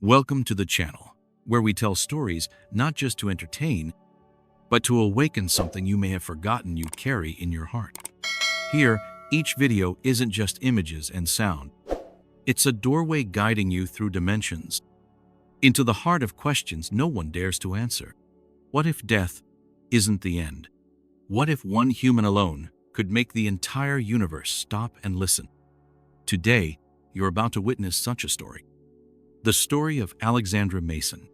Welcome to the channel, where we tell stories not just to entertain, but to awaken something you may have forgotten you carry in your heart. Here, each video isn't just images and sound. It's a doorway guiding you through dimensions, into the heart of questions no one dares to answer. What if death isn't the end? What if one human alone could make the entire universe stop and listen? Today, you're about to witness such a story. The story of Alexandra Mason,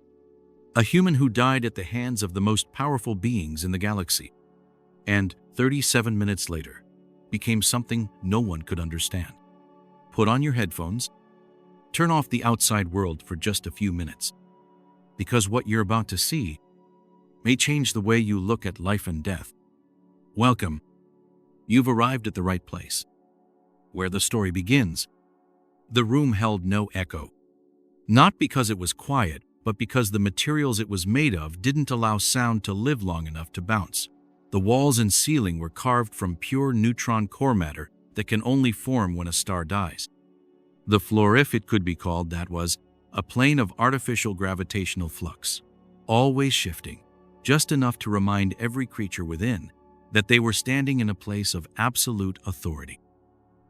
a human who died at the hands of the most powerful beings in the galaxy, and 37 minutes later, became something no one could understand. Put on your headphones, turn off the outside world for just a few minutes, because what you're about to see may change the way you look at life and death. Welcome. You've arrived at the right place. Where the story begins, the room held no echo. Not because it was quiet, but because the materials it was made of didn't allow sound to live long enough to bounce. The walls and ceiling were carved from pure neutron core matter that can only form when a star dies. The floor, if it could be called that, was a plane of artificial gravitational flux, always shifting, just enough to remind every creature within that they were standing in a place of absolute authority.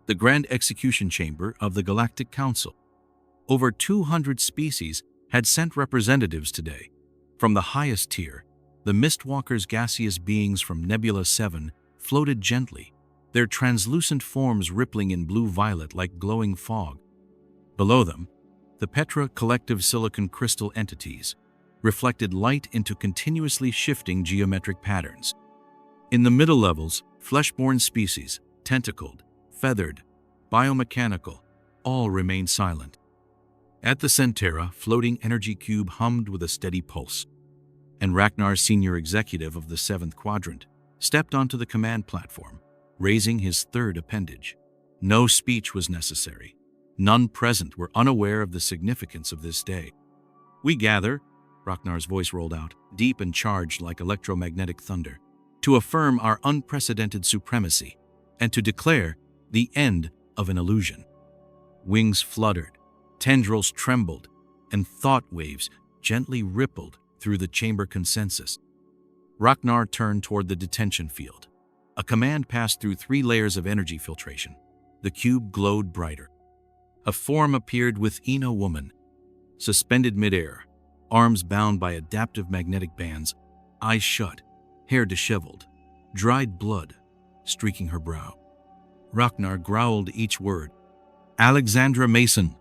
The Grand Execution Chamber of the Galactic Council. Over 200 species had sent representatives today. From the highest tier, the Mistwalkers, gaseous beings from Nebula 7, floated gently, their translucent forms rippling in blue-violet like glowing fog. Below them, the Petra collective silicon crystal entities reflected light into continuously shifting geometric patterns. In the middle levels, flesh-born species, tentacled, feathered, biomechanical, all remained silent. At the Centera, floating energy cube hummed with a steady pulse, and Ragnar, senior executive of the 7th Quadrant, stepped onto the command platform, raising his third appendage. No speech was necessary. None present were unaware of the significance of this day. "We gather," Ragnar's voice rolled out, deep and charged like electromagnetic thunder, "to affirm our unprecedented supremacy and to declare the end of an illusion." Wings fluttered, tendrils trembled, and thought waves gently rippled through the chamber consensus. Ragnar turned toward the detention field. A command passed through 3 layers of energy filtration. The cube glowed brighter. A form appeared within a woman, suspended midair, arms bound by adaptive magnetic bands, eyes shut, hair disheveled, dried blood streaking her brow. Ragnar growled each word. "Alexandra Mason,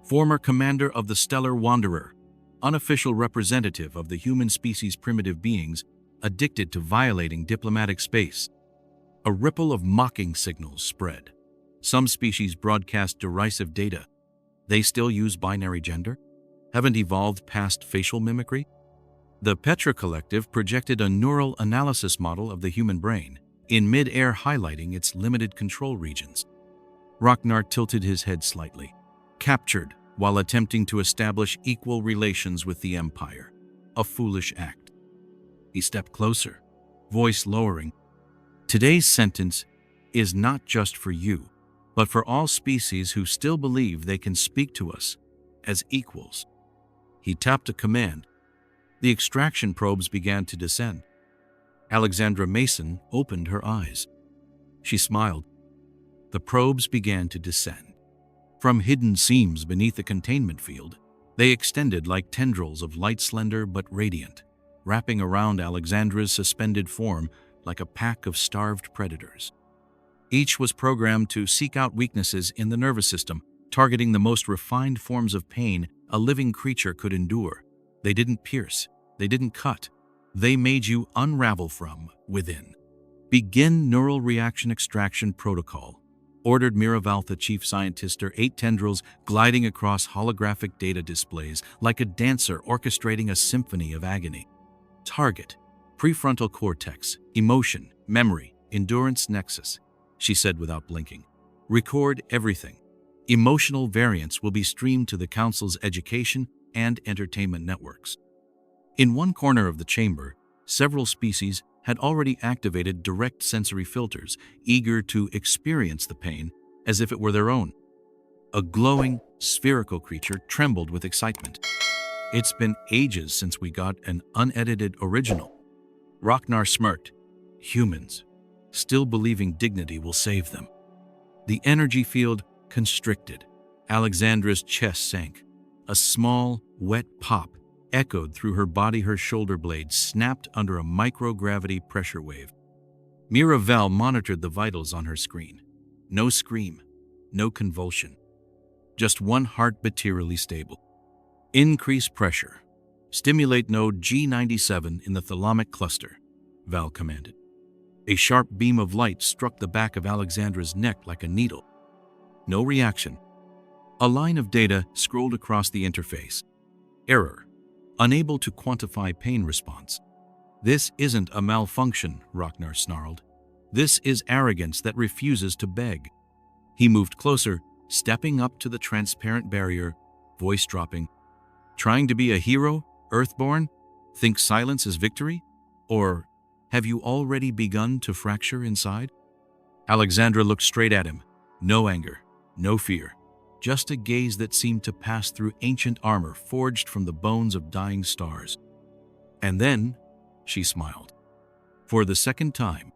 former commander of the Stellar Wanderer, unofficial representative of the human species' primitive beings, addicted to violating diplomatic space." A ripple of mocking signals spread. Some species broadcast derisive data. They still use binary gender? Haven't evolved past facial mimicry? The Petra Collective projected a neural analysis model of the human brain, in mid-air highlighting its limited control regions. Ragnar tilted his head slightly, captured while attempting to establish equal relations with the Empire. A foolish act. He stepped closer, voice lowering. "Today's sentence is not just for you, but for all species who still believe they can speak to us as equals." He tapped a command. The extraction probes began to descend. Alexandra Mason opened her eyes. She smiled. The probes began to descend. From hidden seams beneath the containment field, they extended like tendrils of light, slender but radiant, wrapping around Alexandra's suspended form like a pack of starved predators. Each was programmed to seek out weaknesses in the nervous system, targeting the most refined forms of pain a living creature could endure. They didn't pierce, they didn't cut, they made you unravel from within. "Begin neural reaction extraction protocol," ordered Miravaltha chief scientist. Her 8 tendrils gliding across holographic data displays like a dancer orchestrating a symphony of agony. "Target, prefrontal cortex, emotion, memory, endurance nexus," she said without blinking. "Record everything. Emotional variants will be streamed to the Council's education and entertainment networks." In one corner of the chamber, several species had already activated direct sensory filters, eager to experience the pain as if it were their own. A glowing, spherical creature trembled with excitement. It's been ages since we got an unedited original. Ragnar smirked. Humans, still believing dignity will save them. The energy field constricted. Alexandra's chest sank. A small, wet pop echoed through her body. Her shoulder blade snapped under a microgravity pressure wave. Miraval monitored the vitals on her screen. No scream, no convulsion. Just one heart materially stable. Increase pressure. Stimulate node G97 in the thalamic cluster, Val commanded. A sharp beam of light struck the back of Alexandra's neck like a needle. No reaction. A line of data scrolled across the interface. Error. Unable to quantify pain response. This isn't a malfunction, Ragnar snarled. This is arrogance that refuses to beg. He moved closer, stepping up to the transparent barrier, voice dropping. Trying to be a hero, Earthborn? Think silence is victory? Or have you already begun to fracture inside? Alexandra looked straight at him. No anger, no fear. Just a gaze that seemed to pass through ancient armor forged from the bones of dying stars. And then, she smiled. For the second time,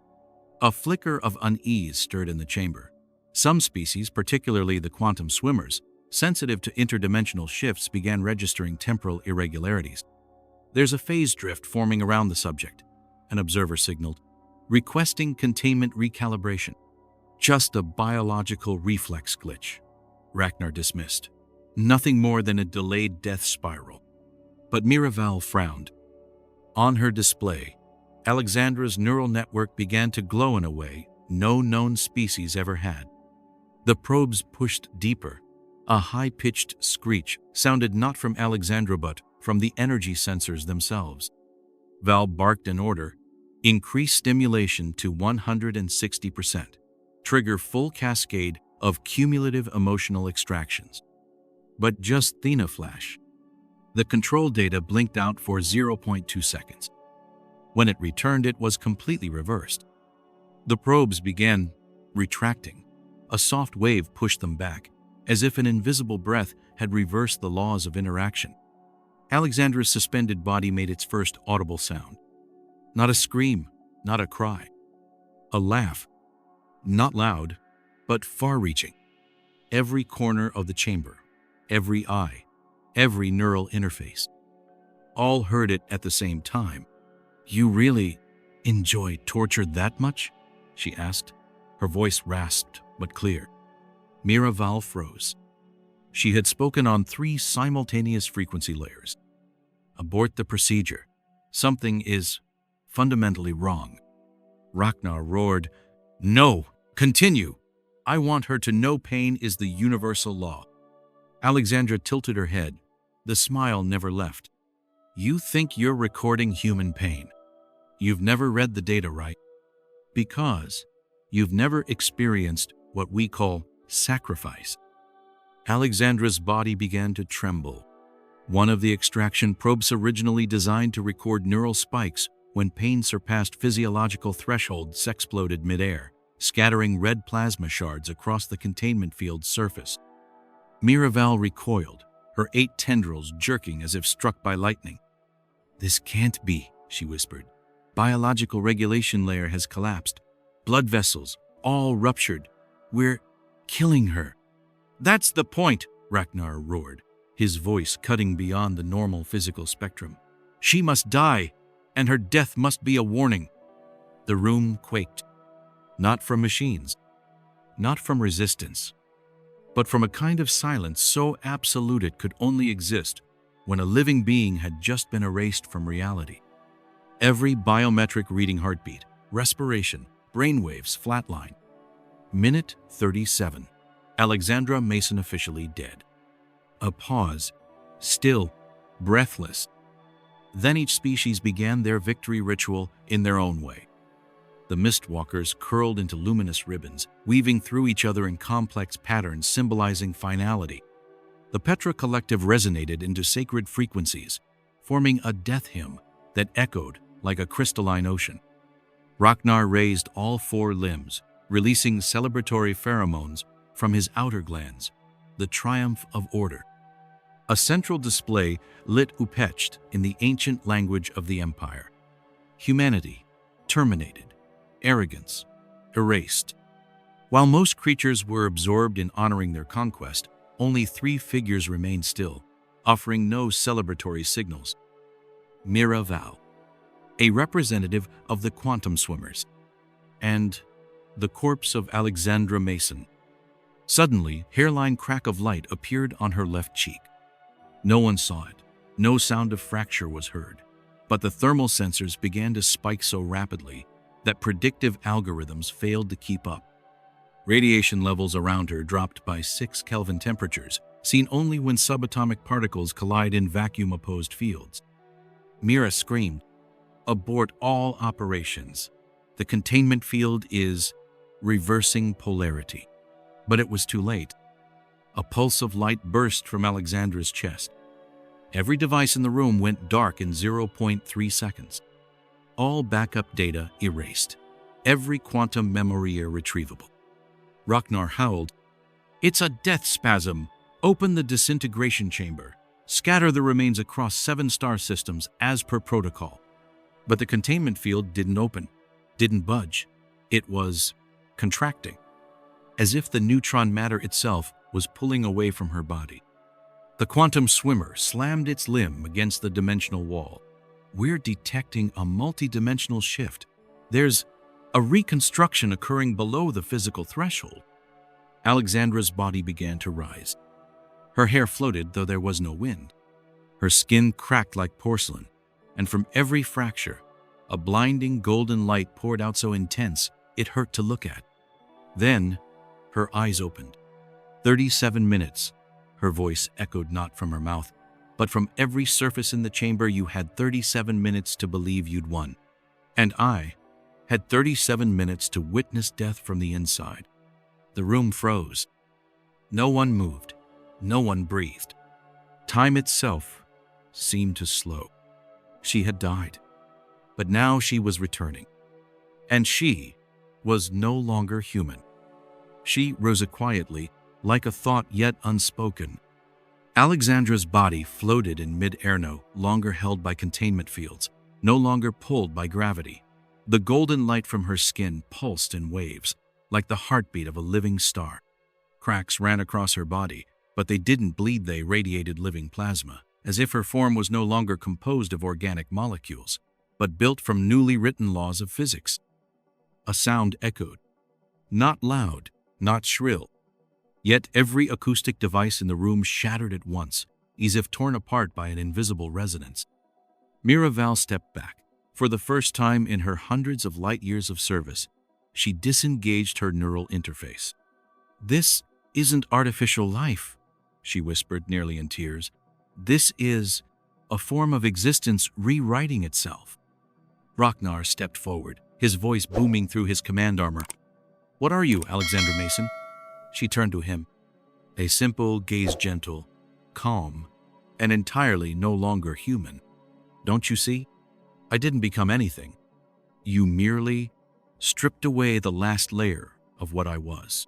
a flicker of unease stirred in the chamber. Some species, particularly the quantum swimmers, sensitive to interdimensional shifts, began registering temporal irregularities. There's a phase drift forming around the subject, an observer signaled, requesting containment recalibration. Just a biological reflex glitch, Ragnar dismissed. Nothing more than a delayed death spiral. But Miraval frowned. On her display, Alexandra's neural network began to glow in a way no known species ever had. The probes pushed deeper. A high-pitched screech sounded not from Alexandra but from the energy sensors themselves. Val barked an order. Increase stimulation to 160%. Trigger full cascade of cumulative emotional extractions. But just Thena flash. The control data blinked out for 0.2 seconds. When it returned, it was completely reversed. The probes began retracting. A soft wave pushed them back, as if an invisible breath had reversed the laws of interaction. Alexandra's suspended body made its first audible sound. Not a scream, not a cry. A laugh. Not loud, but far-reaching. Every corner of the chamber, every eye, every neural interface. All heard it at the same time. You really enjoy torture that much? She asked, her voice rasped but clear. Miraval froze. She had spoken on 3 simultaneous frequency layers. Abort the procedure. Something is fundamentally wrong. Ragnar roared, No! Continue! I want her to know pain is the universal law. Alexandra tilted her head. The smile never left. You think you're recording human pain. You've never read the data right. Because you've never experienced what we call sacrifice. Alexandra's body began to tremble. One of the extraction probes originally designed to record neural spikes when pain surpassed physiological thresholds exploded midair, scattering red plasma shards across the containment field's surface. Miraval recoiled, her 8 tendrils jerking as if struck by lightning. This can't be, she whispered. Biological regulation layer has collapsed. Blood vessels, all ruptured. We're killing her. That's the point, Ragnar roared, his voice cutting beyond the normal physical spectrum. She must die, and her death must be a warning. The room quaked. Not from machines, not from resistance, but from a kind of silence so absolute it could only exist when a living being had just been erased from reality. Every biometric reading, heartbeat, respiration, brainwaves flatline. Minute 37. Alexandra Mason officially dead. A pause, still, breathless. Then each species began their victory ritual in their own way. The mistwalkers curled into luminous ribbons, weaving through each other in complex patterns symbolizing finality. The Petra collective resonated into sacred frequencies, forming a death hymn that echoed like a crystalline ocean. Ragnar raised all 4 limbs, releasing celebratory pheromones from his outer glands, the triumph of order. A central display lit upetched in the ancient language of the empire. Humanity, terminated. Arrogance, erased. While most creatures were absorbed in honoring their conquest, only 3 figures remained still, offering no celebratory signals. Miraval, a representative of the quantum swimmers, and the corpse of Alexandra Mason. Suddenly, hairline crack of light appeared on her left cheek. No one saw it. No sound of fracture was heard. But the thermal sensors began to spike so rapidly that predictive algorithms failed to keep up. Radiation levels around her dropped by 6 Kelvin temperatures, seen only when subatomic particles collide in vacuum-opposed fields. Mira screamed, "Abort all operations. The containment field is reversing polarity." But it was too late. A pulse of light burst from Alexandra's chest. Every device in the room went dark in 0.3 seconds. All backup data erased. Every quantum memory irretrievable. Ragnar howled, "It's a death spasm. Open the disintegration chamber. Scatter the remains across 7 star systems as per protocol." But the containment field didn't open, didn't budge. It was contracting, as if the neutron matter itself was pulling away from her body. The quantum swimmer slammed its limb against the dimensional wall. "We're detecting a multidimensional shift. There's a reconstruction occurring below the physical threshold." Alexandra's body began to rise. Her hair floated, though there was no wind. Her skin cracked like porcelain, and from every fracture, a blinding golden light poured out so intense it hurt to look at. Then, her eyes opened. 37 minutes. Her voice echoed not from her mouth, but from every surface in the chamber. "You had 37 minutes to believe you'd won. And I had 37 minutes to witness death from the inside." The room froze. No one moved. No one breathed. Time itself seemed to slow. She had died. But now she was returning. And she was no longer human. She rose quietly, like a thought yet unspoken. Alexandra's body floated in mid-air, no longer held by containment fields, no longer pulled by gravity. The golden light from her skin pulsed in waves, like the heartbeat of a living star. Cracks ran across her body, but they didn't bleed. They radiated living plasma, as if her form was no longer composed of organic molecules, but built from newly written laws of physics. A sound echoed. Not loud, not shrill. Yet every acoustic device in the room shattered at once, as if torn apart by an invisible resonance. Miraval stepped back. For the first time in her hundreds of light years of service, she disengaged her neural interface. "This isn't artificial life," she whispered, nearly in tears. "This is a form of existence rewriting itself." Ragnar stepped forward, his voice booming through his command armor. "What are you, Alexandra Mason?" She turned to him. A simple gaze, gentle, calm, and entirely no longer human. "Don't you see? I didn't become anything. You merely stripped away the last layer of what I was."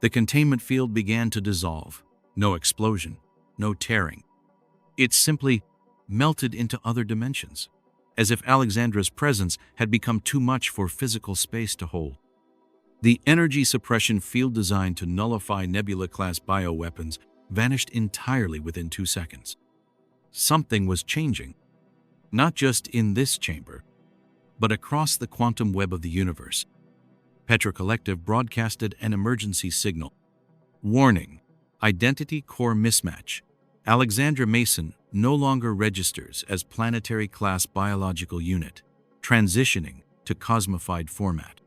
The containment field began to dissolve. No explosion, no tearing. It simply melted into other dimensions, as if Alexandra's presence had become too much for physical space to hold. The energy suppression field designed to nullify Nebula-class bioweapons vanished entirely within 2 seconds. Something was changing, not just in this chamber, but across the quantum web of the universe. Petra Collective broadcasted an emergency signal. "Warning, identity core mismatch. Alexandra Mason no longer registers as planetary-class biological unit, transitioning to cosmified format."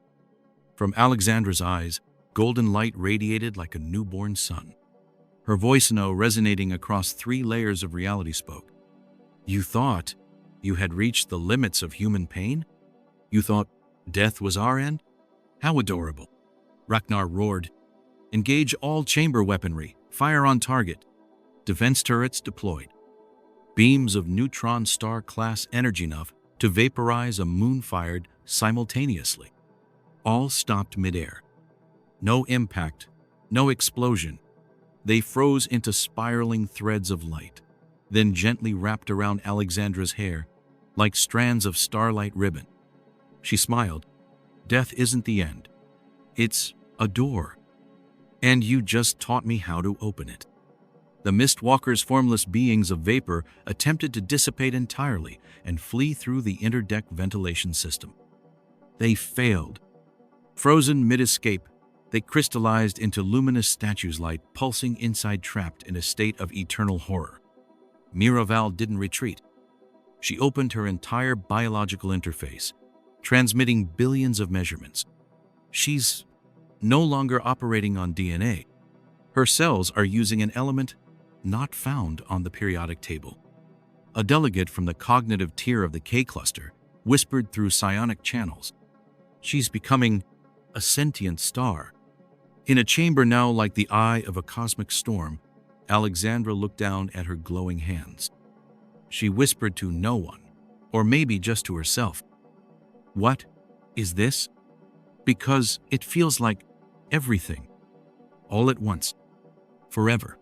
From Alexandra's eyes, golden light radiated like a newborn sun. Her voice now resonating across 3 layers of reality spoke. "You thought you had reached the limits of human pain? You thought death was our end? How adorable." Ragnar roared. "Engage all chamber weaponry. Fire on target. Defense turrets deployed." Beams of neutron star-class energy enough to vaporize a moon fired simultaneously. All stopped midair. No impact, no explosion, They froze into spiraling threads of light, then gently wrapped around Alexandra's hair like strands of starlight ribbon. She smiled. Death isn't the end. It's a door. And you just taught me how to open it. The Mistwalker's formless beings of vapor attempted to dissipate entirely and flee through the interdeck ventilation system. They failed. Frozen mid-escape, they crystallized into luminous statues light pulsing inside, trapped in a state of eternal horror. Miraval didn't retreat. She opened her entire biological interface, transmitting billions of measurements. She's no longer operating on DNA. Her cells are using an element not found on the periodic table. A delegate from the cognitive tier of the K cluster whispered through psionic channels. She's becoming a sentient star. In a chamber now like the eye of a cosmic storm, Alexandra looked down at her glowing hands. She whispered to no one, or maybe just to herself. What is this? Because it feels like everything, all at once, forever.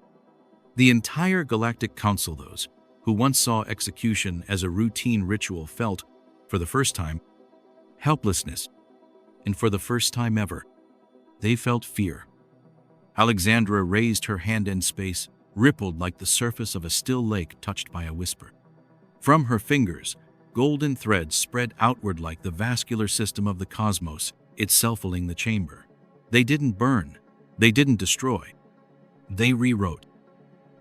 The entire Galactic Council, those who once saw execution as a routine ritual, felt, for the first time, helplessness, and for the first time ever, they felt fear. Alexandra raised her hand, and space rippled like the surface of a still lake touched by a whisper. From her fingers, golden threads spread outward like the vascular system of the cosmos, itself filling the chamber. They didn't burn. They didn't destroy. They rewrote.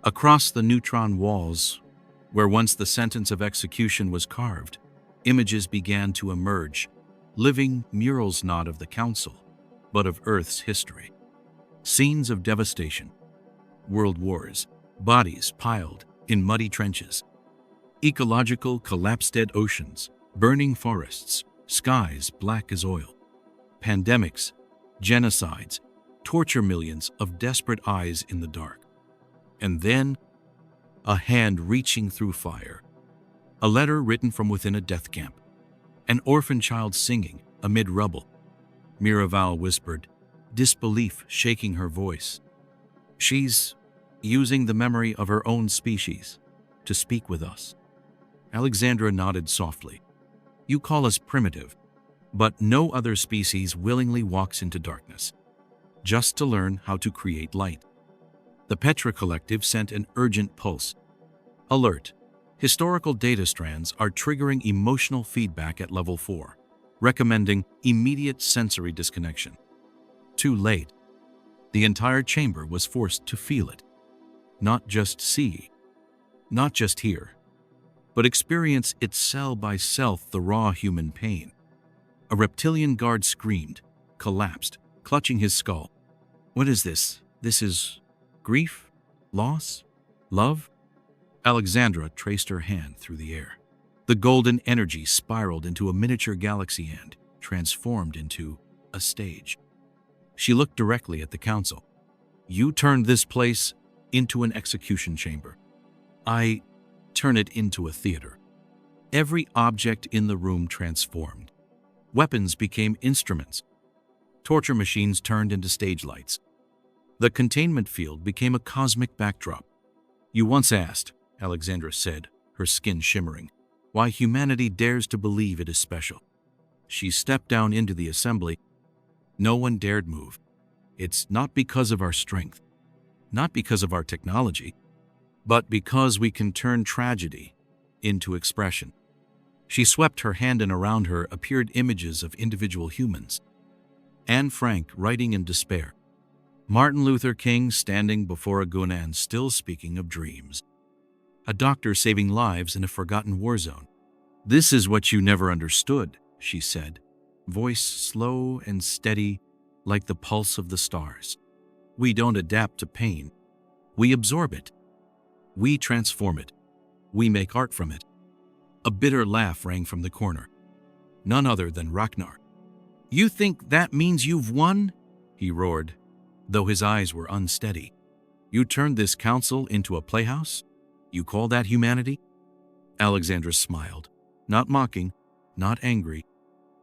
Across the neutron walls, where once the sentence of execution was carved, images began to emerge, living murals not of the Council, but of Earth's history. Scenes of devastation, world wars, bodies piled in muddy trenches, ecological collapsed, dead oceans, burning forests, skies black as oil, pandemics, genocides, torture, millions of desperate eyes in the dark. And then, a hand reaching through fire, a letter written from within a death camp, an orphan child singing amid rubble. Miraval whispered, disbelief shaking her voice. She's using the memory of her own species to speak with us. Alexandra nodded softly. You call us primitive, but no other species willingly walks into darkness, just to learn how to create light. The Petra Collective sent an urgent pulse. Alert! Historical data strands are triggering emotional feedback at level 4, recommending immediate sensory disconnection. Too late. The entire chamber was forced to feel it. Not just see, not just hear, but experience it cell by cell, the raw human pain. A reptilian guard screamed, collapsed, clutching his skull. What is this? This is grief? Loss? Love? Alexandra traced her hand through the air. The golden energy spiraled into a miniature galaxy and transformed into a stage. She looked directly at the Council. You turned this place into an execution chamber. I turn it into a theater. Every object in the room transformed. Weapons became instruments. Torture machines turned into stage lights. The containment field became a cosmic backdrop. You once asked, Alexandra said, her skin shimmering, why humanity dares to believe it is special. She stepped down into the assembly. No one dared move. It's not because of our strength, not because of our technology, but because we can turn tragedy into expression. She swept her hand, and around her appeared images of individual humans. Anne Frank writing in despair. Martin Luther King standing before a Gunan still speaking of dreams. A doctor saving lives in a forgotten war zone. This is what you never understood, she said, voice slow and steady like the pulse of the stars. We don't adapt to pain. We absorb it. We transform it. We make art from it. A bitter laugh rang from the corner. None other than Ragnar. You think that means you've won? He roared, though his eyes were unsteady. You turned this council into a playhouse? You call that humanity? Alexandra smiled, not mocking, not angry.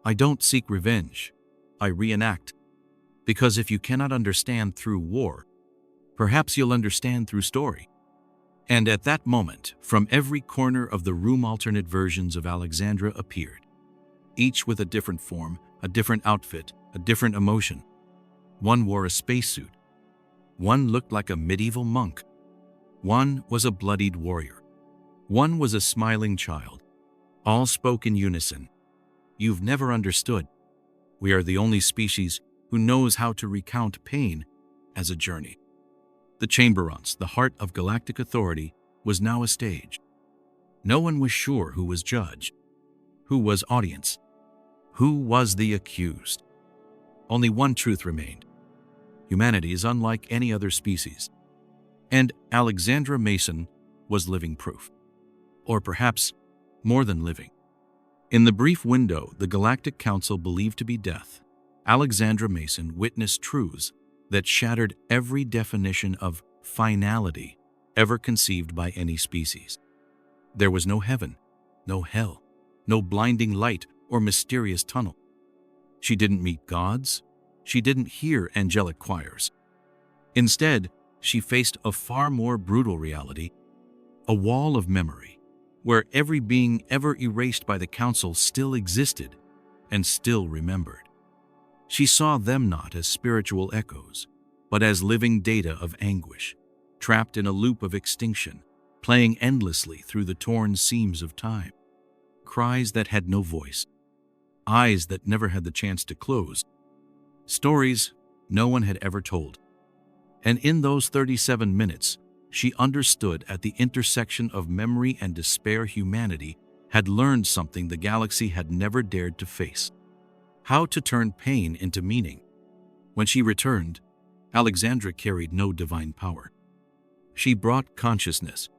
I don't seek revenge. I reenact. Because if you cannot understand through war, Perhaps you'll understand through story. And at that moment, from every corner of the room alternate versions of Alexandra appeared, each with a different form, a different outfit, a different emotion. One wore a spacesuit. One looked like a medieval monk. One was a bloodied warrior. One was a smiling child. All spoke in unison. You've never understood. We are the only species who knows how to recount pain as a journey. The Chamberons, the heart of galactic authority, was now a stage. No one was sure who was judge, who was audience, who was the accused. Only one truth remained. Humanity is unlike any other species. And Alexandra Mason was living proof. Or perhaps more than living. In the brief window the Galactic Council believed to be death, Alexandra Mason witnessed truths that shattered every definition of finality ever conceived by any species. There was no heaven, no hell, no blinding light or mysterious tunnel. She didn't meet gods. She didn't hear angelic choirs. Instead, she faced a far more brutal reality, a wall of memory, where every being ever erased by the Council still existed and still remembered. She saw them not as spiritual echoes, but as living data of anguish, trapped in a loop of extinction, playing endlessly through the torn seams of time. Cries that had no voice, eyes that never had the chance to close, stories no one had ever told. And in those 37 minutes, she understood at the intersection of memory and despair humanity had learned something the galaxy had never dared to face. How to turn pain into meaning. When she returned, Alexandra carried no divine power. She brought consciousness,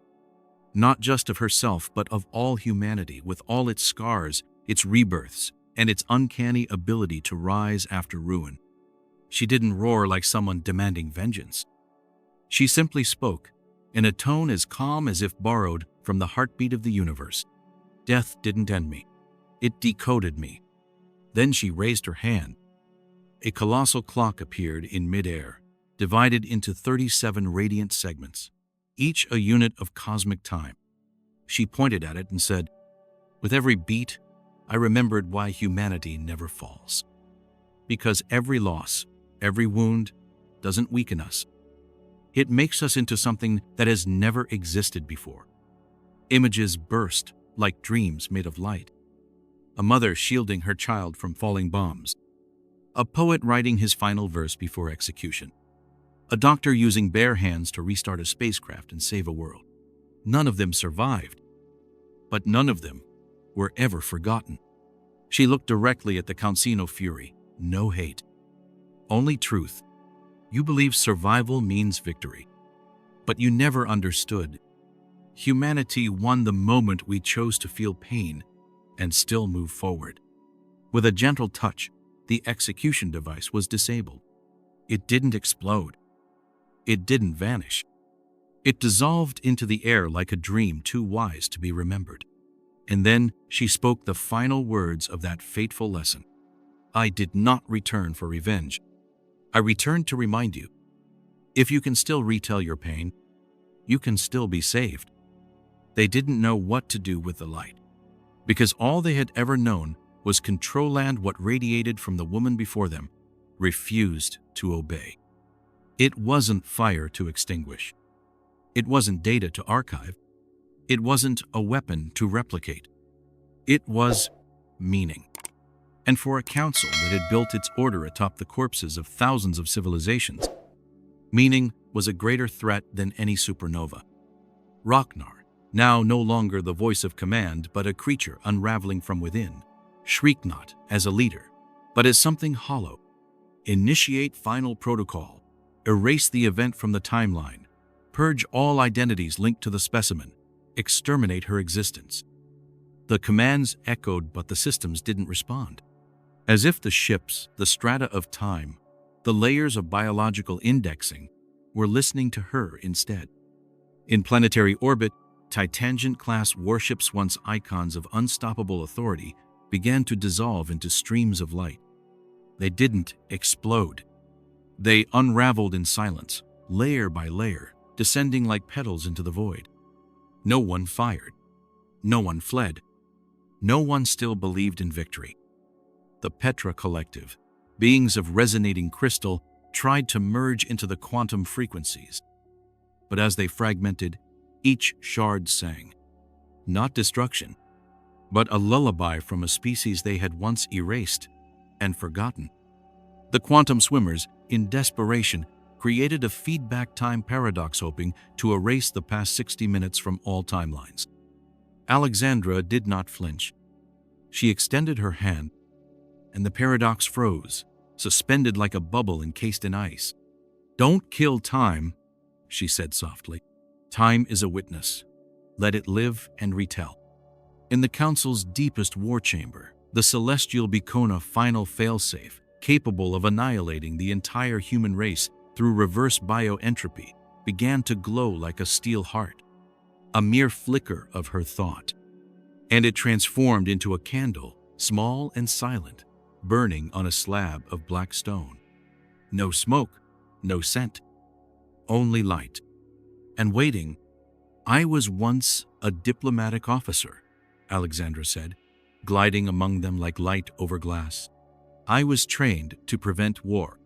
not just of herself but of all humanity with all its scars, its rebirths, and its uncanny ability to rise after ruin. She didn't roar like someone demanding vengeance. She simply spoke, in a tone as calm as if borrowed from the heartbeat of the universe. Death didn't end me. It decoded me. Then she raised her hand. A colossal clock appeared in midair, divided into 37 radiant segments, each a unit of cosmic time. She pointed at it and said, "With every beat, I remembered why humanity never falls. Because every loss, every wound, doesn't weaken us. It makes us into something that has never existed before." Images burst like dreams made of light. A mother shielding her child from falling bombs. A poet writing his final verse before execution. A doctor using bare hands to restart a spacecraft and save a world. None of them survived, but none of them were ever forgotten. She looked directly at the Councino Fury. No hate, only truth. You believe survival means victory, but you never understood. Humanity won the moment we chose to feel pain and still move forward. With a gentle touch, the execution device was disabled. It didn't explode. It didn't vanish. It dissolved into the air like a dream too wise to be remembered. And then she spoke the final words of that fateful lesson. "I did not return for revenge. I returned to remind you. If you can still retell your pain, you can still be saved." They didn't know what to do with the light, because all they had ever known was control, and what radiated from the woman before them refused to obey. It wasn't fire to extinguish. It wasn't data to archive. It wasn't a weapon to replicate. It was meaning. And for a council that had built its order atop the corpses of thousands of civilizations, meaning was a greater threat than any supernova. Ragnar, now no longer the voice of command but a creature unraveling from within, shrieked not as a leader, but as something hollow. Initiate final protocol. Erase the event from the timeline. Purge all identities linked to the specimen. Exterminate her existence. The commands echoed, but the systems didn't respond. As if the ships, the strata of time, the layers of biological indexing, were listening to her instead. In planetary orbit, Titangent-class warships, once icons of unstoppable authority, began to dissolve into streams of light. They didn't explode. They unraveled in silence, layer by layer, descending like petals into the void. No one fired. No one fled. No one still believed in victory. The Petra Collective, beings of resonating crystal, tried to merge into the quantum frequencies. But as they fragmented, each shard sang, not destruction, but a lullaby from a species they had once erased and forgotten. The quantum swimmers, in desperation, created a feedback time paradox hoping to erase the past 60 minutes from all timelines. Alexandra did not flinch. She extended her hand, and the paradox froze, suspended like a bubble encased in ice. "Don't kill time," she said softly. "Time is a witness. Let it live and retell." In the Council's deepest war chamber, the celestial Bicona final failsafe, capable of annihilating the entire human race through reverse bioentropy, began to glow like a steel heart, a mere flicker of her thought. And it transformed into a candle, small and silent, burning on a slab of black stone. No smoke, no scent, only light. And waiting. "I was once a diplomatic officer," Alexandra said, gliding among them like light over glass. "I was trained to prevent war.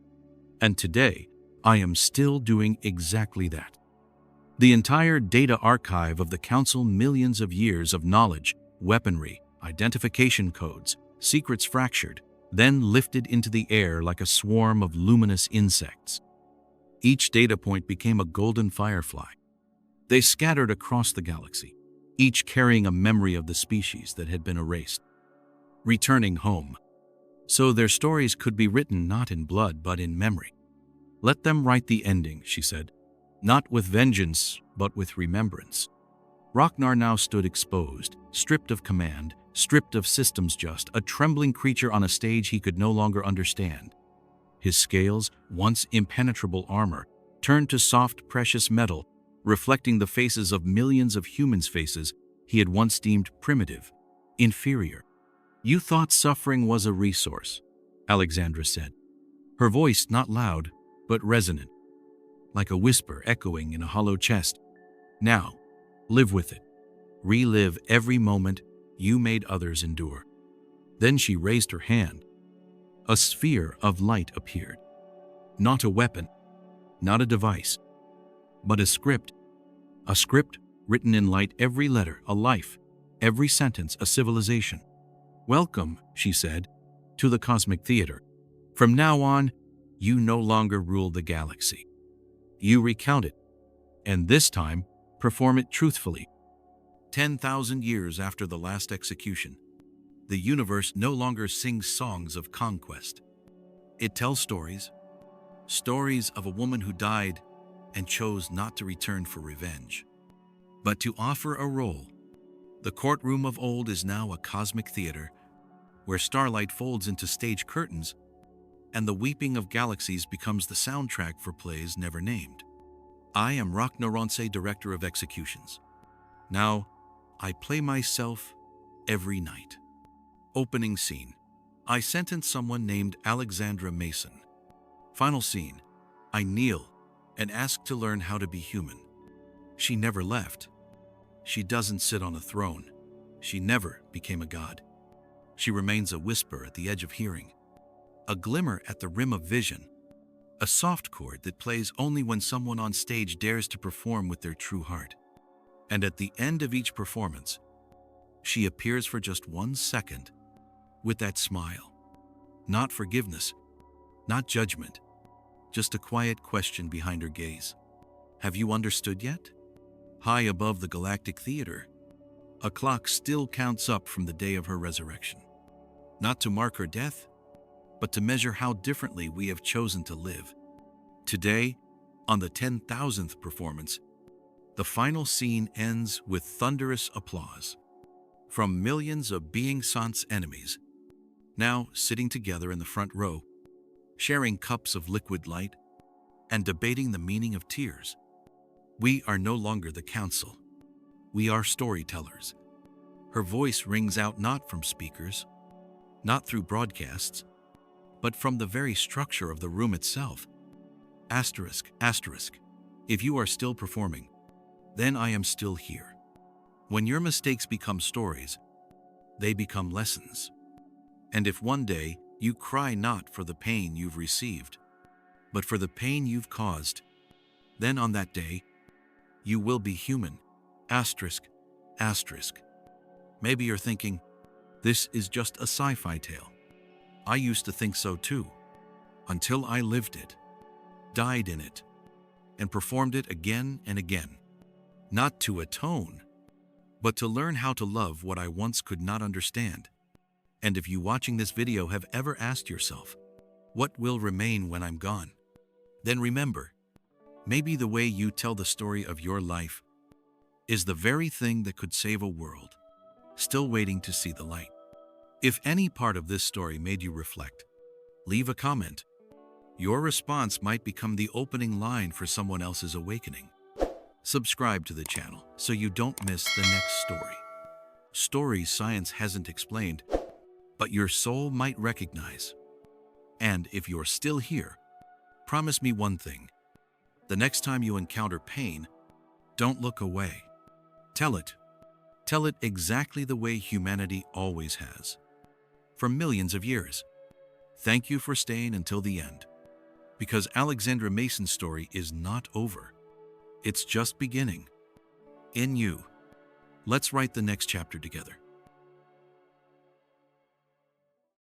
And today, I am still doing exactly that." The entire data archive of the Council, millions of years of knowledge, weaponry, identification codes, secrets fractured, then lifted into the air like a swarm of luminous insects. Each data point became a golden firefly. They scattered across the galaxy, each carrying a memory of the species that had been erased, returning home. So their stories could be written not in blood but in memory. "Let them write the ending," she said, "not with vengeance but with remembrance." Ragnar now stood exposed, stripped of command, stripped of systems, just a trembling creature on a stage he could no longer understand. His scales, once impenetrable armor, turned to soft, precious metal, reflecting the faces of millions of humans' faces he had once deemed primitive, inferior. "You thought suffering was a resource," Alexandra said, her voice not loud, but resonant, like a whisper echoing in a hollow chest. "Now, live with it. Relive every moment you made others endure." Then she raised her hand. A sphere of light appeared. Not a weapon, not a device, but a script written in light, every letter a life, every sentence a civilization. "Welcome," she said, "to the cosmic theater. From now on, you no longer rule the galaxy. You recount it, and this time, perform it truthfully." 10,000 years after the last execution, the universe no longer sings songs of conquest. It tells stories of a woman who died and chose not to return for revenge, but to offer a role. The courtroom of old is now a cosmic theater, where starlight folds into stage curtains, and the weeping of galaxies becomes the soundtrack for plays never named. I am Ragnar Mason, Director of Executions. Now, I play myself every night. Opening scene. I sentence someone named Alexandra Mason. Final scene. I kneel and ask to learn how to be human. She never left. She doesn't sit on a throne. She never became a god. She remains a whisper at the edge of hearing, a glimmer at the rim of vision, a soft chord that plays only when someone on stage dares to perform with their true heart. And at the end of each performance, she appears for just 1 second with that smile. Not forgiveness, not judgment, just a quiet question behind her gaze. Have you understood yet? High above the galactic theater, a clock still counts up from the day of her resurrection. Not to mark her death, but to measure how differently we have chosen to live. Today, on the 10,000th performance, the final scene ends with thunderous applause from millions of being Sans enemies, now sitting together in the front row, sharing cups of liquid light and debating the meaning of tears. We are no longer the council. We are storytellers. Her voice rings out not from speakers, not through broadcasts, but from the very structure of the room itself. Asterisk, asterisk. If you are still performing, then I am still here. When your mistakes become stories, they become lessons. And if one day you cry not for the pain you've received, but for the pain you've caused, then on that day, you will be human. Asterisk, asterisk. Maybe you're thinking, this is just a sci-fi tale. I used to think so too, until I lived it, died in it, and performed it again and again. Not to atone, but to learn how to love what I once could not understand. And if you watching this video have ever asked yourself, what will remain when I'm gone? Then remember, maybe the way you tell the story of your life is the very thing that could save a world still waiting to see the light. If any part of this story made you reflect, leave a comment. Your response might become the opening line for someone else's awakening. Subscribe to the channel so you don't miss the next story. Stories science hasn't explained, but your soul might recognize. And if you're still here, promise me one thing. The next time you encounter pain, don't look away. Tell it. Tell it exactly the way humanity always has. For millions of years. Thank you for staying until the end. Because Alexandra Mason's story is not over. It's just beginning. In you. Let's write the next chapter together.